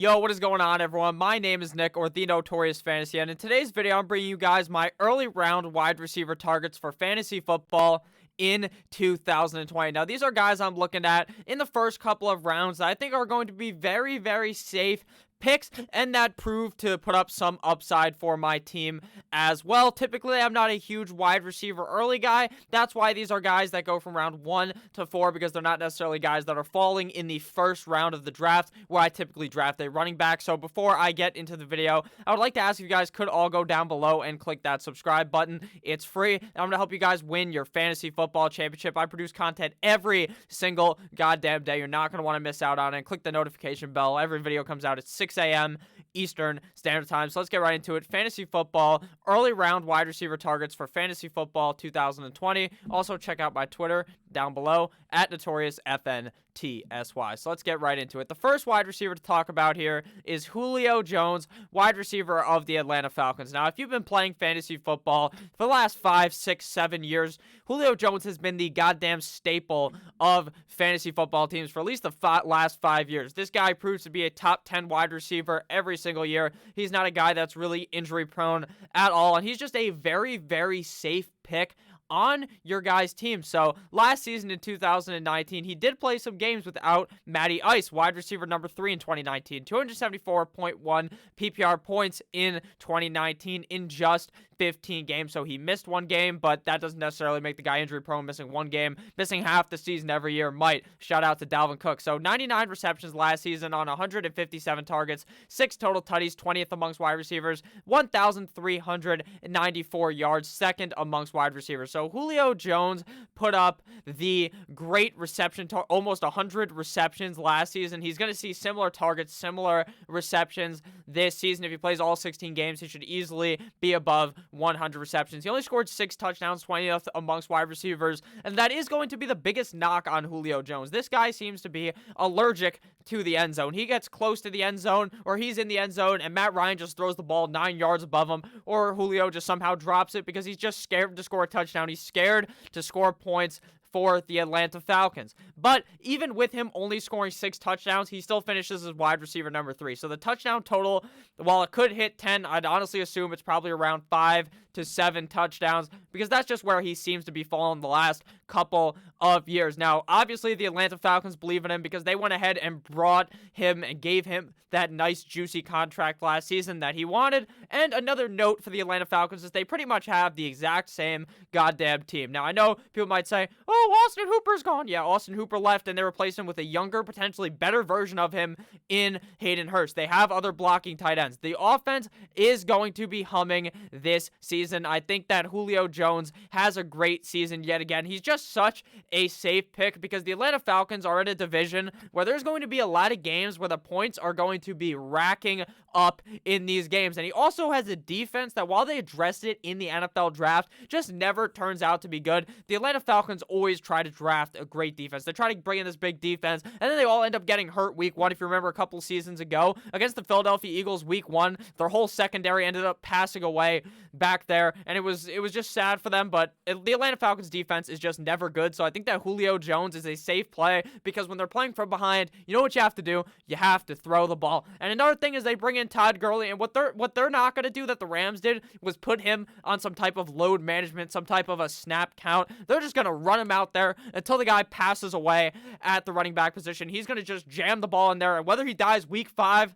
Yo, what is going on, everyone? My name is Nick, or the Notorious Fantasy, and in today's video, I'm bringing you guys my early round wide receiver targets for fantasy football in 2020. Now, these are guys I'm looking at in the first couple of rounds that I think are going to be very, very safe picks and that prove to put up some upside for my team as well. Typically, I'm not a huge wide receiver early guy. That's why these are guys that go from round 1 to 4, because they're not necessarily guys that are falling in the first round of the draft where I typically draft a running back. So before I get into the video, I would like to ask if you guys could all go down below and click that subscribe button. It's free, and I'm going to help you guys win your fantasy football championship. I produce content every single goddamn day. You're not going to want to miss out on it. Click the notification bell. Every video comes out at 6 a.m. Eastern Standard Time. So let's get right into it. Fantasy football, early round wide receiver targets for fantasy football 2020. Also, check out my Twitter down below at NotoriousFNTSY. So let's get right into it. The first wide receiver to talk about here is Julio Jones, wide receiver of the Atlanta Falcons. Now, if you've been playing fantasy football for the last 5, 6, 7 years, Julio Jones has been the goddamn staple of fantasy football teams for at least the last 5 years. This guy proves to be a top 10 wide receiver every single year. He's not a guy that's really injury prone at all, and he's just a very, very safe pick on your guys' team. So last season in 2019, he did play some games without Matty Ice, wide receiver number 3 in 2019. 274.1 PPR points in 2019 in just 15 games. So he missed one game, but that doesn't necessarily make the guy injury prone. Missing one game, missing half the season every year might. Shout out to Dalvin Cook. So 99 receptions last season on 157 targets, 6 total tutties, 20th amongst wide receivers, 1,394 yards, second amongst wide receivers. So Julio Jones put up the great reception, almost 100 receptions last season. He's going to see similar targets, similar receptions this season. If he plays all 16 games, he should easily be above 100 receptions. He only scored 6 touchdowns, 20th amongst wide receivers, and that is going to be the biggest knock on Julio Jones. This guy seems to be allergic to the end zone. He gets close to the end zone, or he's in the end zone, and Matt Ryan just throws the ball 9 yards above him, or Julio just somehow drops it because he's just scared to score a touchdown. He's scared to score points for the Atlanta Falcons. But even with him only scoring 6 touchdowns, he still finishes as wide receiver number 3. So the touchdown total, while it could hit 10, I'd honestly assume it's probably around 5 to 7 touchdowns, because that's just where he seems to be falling the last couple of years. Now, obviously, the Atlanta Falcons believe in him because they went ahead and brought him and gave him that nice, juicy contract last season that he wanted. And another note for the Atlanta Falcons is they pretty much have the exact same goddamn team. Now, I know people might say, oh, Austin Hooper's gone. Yeah, Austin Hooper left, and they replaced him with a younger, potentially better version of him in Hayden Hurst. They have other blocking tight ends. The offense is going to be humming this season. I think that Julio Jones has a great season yet again. He's just such a safe pick because the Atlanta Falcons are in a division where there's going to be a lot of games where the points are going to be racking up in these games. And he also has a defense that, while they addressed it in the NFL draft, just never turns out to be good. The Atlanta Falcons always try to draft a great defense. They try to bring in this big defense, and then they all end up getting hurt week 1. If you remember a couple seasons ago against the Philadelphia Eagles week 1, their whole secondary ended up passing away back there, and it was just sad for them. But the Atlanta Falcons defense is just never good. So I think that Julio Jones is a safe play because when they're playing from behind, you know what you have to do? You have to throw the ball. And another thing is they bring in Todd Gurley, and what they're not going to do that the Rams did was put him on some type of load management, some type of a snap count. They're just going to run him out there until the guy passes away at the running back position. He's going to just jam the ball in there, and whether he dies week 5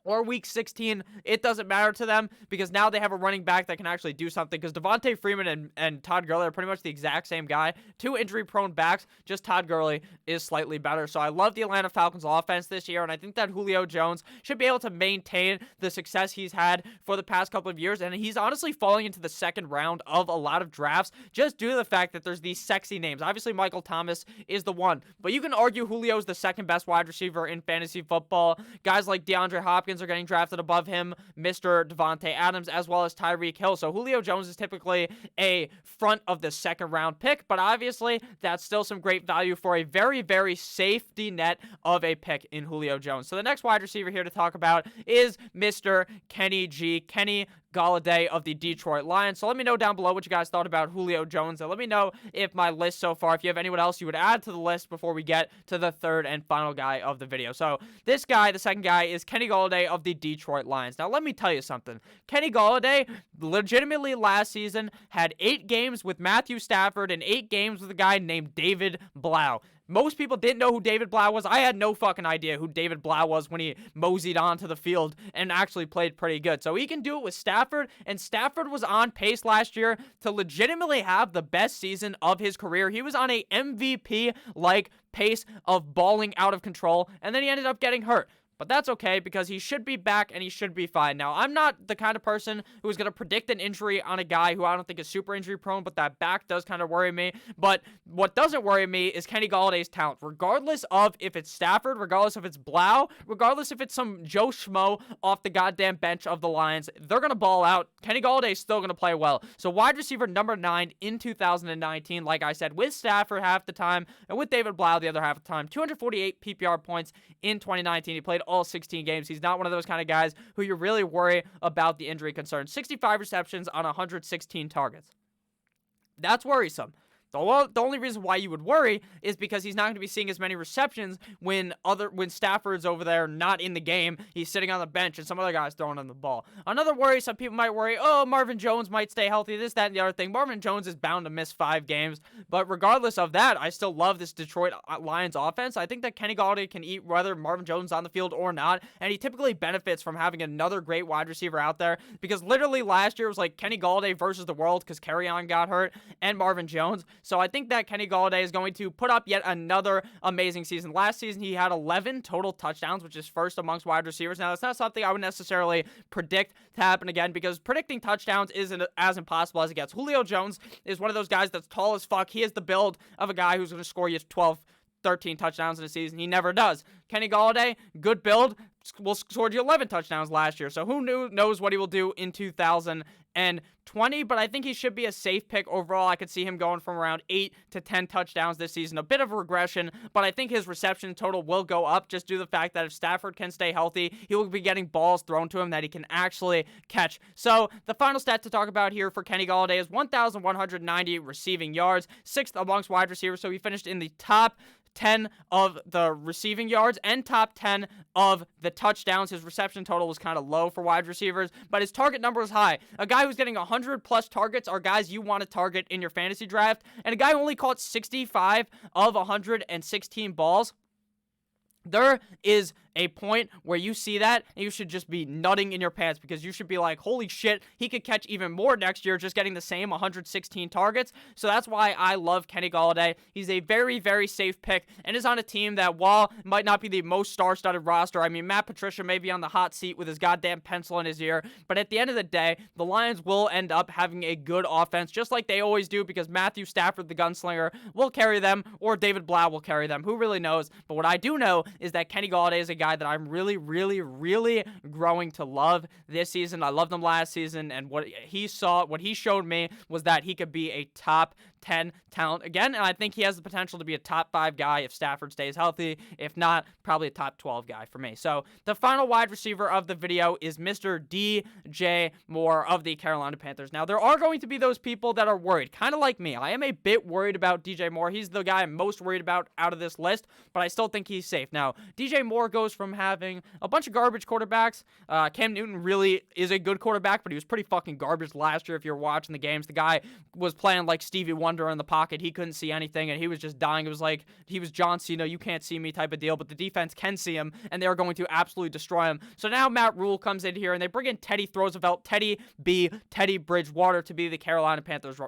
or week 16, it doesn't matter to them because now they have a running back that can actually do something, because Devontae Freeman and Todd Gurley are pretty much the exact same guy. 2 injury-prone backs, just Todd Gurley is slightly better. So I love the Atlanta Falcons offense this year, and I think that Julio Jones should be able to maintain the success he's had for the past couple of years, and he's honestly falling into the second round of a lot of drafts just due to the fact that there's these sexy names. Obviously, Michael Thomas is the one, but you can argue Julio's the second best wide receiver in fantasy football. Guys like DeAndre Hopkins are getting drafted above him, Mr. Devontae Adams, as well as Tyreek Hill. So Julio Jones is typically a front of the second round pick, but obviously that's still some great value for a very, very safety net of a pick in Julio Jones. So the next wide receiver here to talk about is Mr. Kenny G. Kenny Golladay of the Detroit Lions. So let me know down below what you guys thought about Julio Jones, and let me know if my list so far, if you have anyone else you would add to the list before we get to the third and final guy of the video. So this guy, the second guy, is Kenny Golladay of the Detroit Lions. Now let me tell you something. Kenny Golladay legitimately last season had 8 games with Matthew Stafford and 8 games with a guy named David Blau. Most people didn't know who David Blau was. I had no fucking idea who David Blau was when he moseyed onto the field and actually played pretty good. So he can do it with Stafford, and Stafford was on pace last year to legitimately have the best season of his career. He was on a MVP-like pace of balling out of control, and then he ended up getting hurt. But that's okay, because he should be back and he should be fine. Now, I'm not the kind of person who is going to predict an injury on a guy who I don't think is super injury prone, but that back does kind of worry me. But what doesn't worry me is Kenny Galladay's talent. Regardless of if it's Stafford, regardless if it's Blau, regardless if it's some Joe Schmo off the goddamn bench of the Lions, they're going to ball out. Kenny Golladay is still going to play well. So wide receiver number 9 in 2019, like I said, with Stafford half the time and with David Blau the other half of the time. 248 PPR points in 2019. He played all 16 games. He's not one of those kind of guys who you really worry about the injury concerns. 65 receptions on 116 targets. That's worrisome. The only reason why you would worry is because he's not going to be seeing as many receptions when Stafford's over there not in the game. He's sitting on the bench and some other guy's throwing him the ball. Another worry, some people might worry, oh, Marvin Jones might stay healthy, this, that, and the other thing. Marvin Jones is bound to miss 5 games. But regardless of that, I still love this Detroit Lions offense. I think that Kenny Golladay can eat whether Marvin Jones is on the field or not. And he typically benefits from having another great wide receiver out there. Because literally last year was like Kenny Golladay versus the world because Kerryon got hurt and Marvin Jones. So I think that Kenny Golladay is going to put up yet another amazing season. Last season, he had 11 total touchdowns, which is first amongst wide receivers. Now, that's not something I would necessarily predict to happen again, because predicting touchdowns isn't as impossible as it gets. Julio Jones is one of those guys that's tall as fuck. He has the build of a guy who's going to score you 12, 13 touchdowns in a season. He never does. Kenny Golladay, good build, scored you 11 touchdowns last year. So who knows what he will do in 2020, but I think he should be a safe pick overall. I could see him going from around 8 to 10 touchdowns this season. A bit of a regression, but I think his reception total will go up just due to the fact that if Stafford can stay healthy, he will be getting balls thrown to him that he can actually catch. So the final stat to talk about here for Kenny Golladay is 1,190 receiving yards, 6th amongst wide receivers. So he finished in the top 10 of the receiving yards and top 10 of the touchdowns. His reception total was kind of low for wide receivers, but his target number is high. A guy who's getting 100 plus targets are guys you want to target in your fantasy draft, and a guy who only caught 65 of 116 balls. There is a point where you see that and you should just be nutting in your pants, because you should be like, holy shit, he could catch even more next year just getting the same 116 targets. So that's why I love Kenny Golladay. He's a very, very safe pick and is on a team that, while might not be the most star-studded roster, I mean, Matt Patricia may be on the hot seat with his goddamn pencil in his ear, but at the end of the day, the Lions will end up having a good offense, just like they always do, because Matthew Stafford, the gunslinger, will carry them, or David Blau will carry them. Who really knows? But what I do know is that Kenny Golladay is a guy that I'm really, really, really growing to love this season. I loved him last season, and what he showed me was that he could be a top 10 talent again, and I think he has the potential to be a top 5 guy if Stafford stays healthy. If not, probably a top 12 guy for me. So the final wide receiver of the video is Mr. DJ Moore of the Carolina Panthers. Now, there are going to be those people that are worried, kind of like me. I am a bit worried about DJ Moore. He's the guy I'm most worried about out of this list, but I still think he's safe. Now, DJ Moore goes from having a bunch of garbage quarterbacks. Cam Newton really is a good quarterback, but he was pretty fucking garbage last year if you're watching the games. The guy was playing like Stevie Wonder in the pocket. He couldn't see anything, and he was just dying. It was like he was John Cena, you can't see me type of deal, but the defense can see him, and they're going to absolutely destroy him. So now Matt Rule comes in here, and they bring in Teddy Bridgewater to be the Carolina Panthers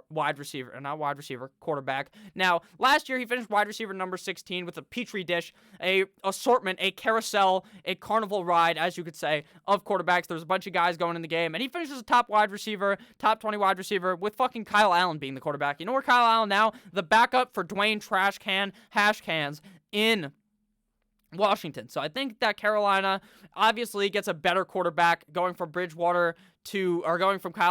quarterback. Now, last year he finished wide receiver number 16 with a petri dish, a assortment, a carousel, a carnival ride, as you could say, of quarterbacks. There's a bunch of guys going in the game, and he finishes a top 20 wide receiver with fucking Kyle Allen being the quarterback. You know where Kyle Allen now? The backup for Dwayne Hashcans in Washington. So I think that Carolina obviously gets a better quarterback going from Kyle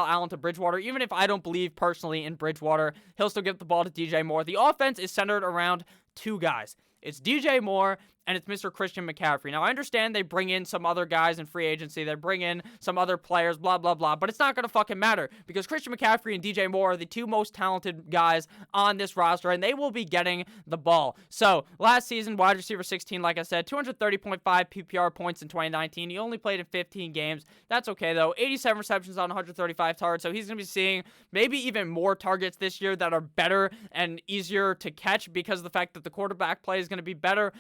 Allen to Bridgewater. Even if I don't believe personally in Bridgewater, he'll still give the ball to DJ Moore. The offense is centered around 2 guys. It's DJ Moore and it's Mr. Christian McCaffrey. Now, I understand they bring in some other guys in free agency. They bring in some other players, blah, blah, blah, but it's not going to fucking matter because Christian McCaffrey and DJ Moore are the two most talented guys on this roster, and they will be getting the ball. So, last season, wide receiver 16, like I said, 230.5 PPR points in 2019. He only played in 15 games. That's okay, though. 87 receptions on 135 targets, so he's going to be seeing maybe even more targets this year that are better and easier to catch because of the fact that the quarterback play is going to be better.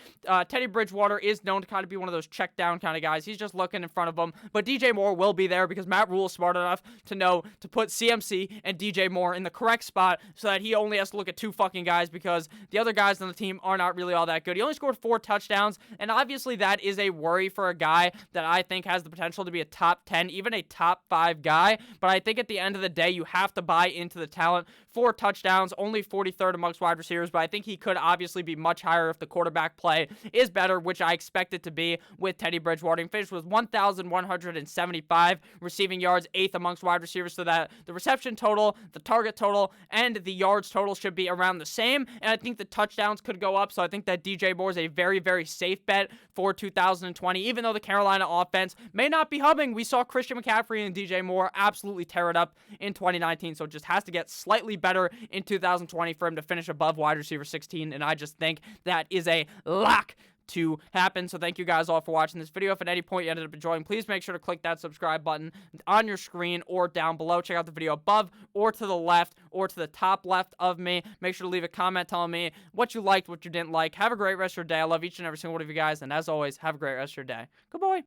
Teddy Bridgewater is known to kind of be one of those check down kind of guys. He's just looking in front of him, but DJ Moore will be there because Matt Rule is smart enough to know to put CMC and DJ Moore in the correct spot so that he only has to look at two fucking guys because the other guys on the team are not really all that good. He only scored 4 touchdowns, and obviously that is a worry for a guy that I think has the potential to be a top 10, even a top 5 guy, but I think at the end of the day, you have to buy into the talent. 4 touchdowns, only 43rd amongst wide receivers, but I think he could obviously be much higher if the quarterback play is better, which I expect it to be with Teddy Bridgewater. He finished with 1,175 receiving yards, 8th amongst wide receivers, so that the reception total, the target total, and the yards total should be around the same, and I think the touchdowns could go up, so I think that DJ Moore is a very, very safe bet for 2020, even though the Carolina offense may not be humming. We saw Christian McCaffrey and DJ Moore absolutely tear it up in 2019, so it just has to get slightly better in 2020 for him to finish above wide receiver 16, and I just think that is a lock to happen. So thank you guys all for watching this video. If at any point you ended up enjoying, please make sure to click that subscribe button on your screen or down below. Check out the video above or to the left or to the top left of me. Make sure to leave a comment telling me what you liked, what you didn't like. Have a great rest of your day. I love each and every single one of you guys, and as always, have a great rest of your day. Good boy.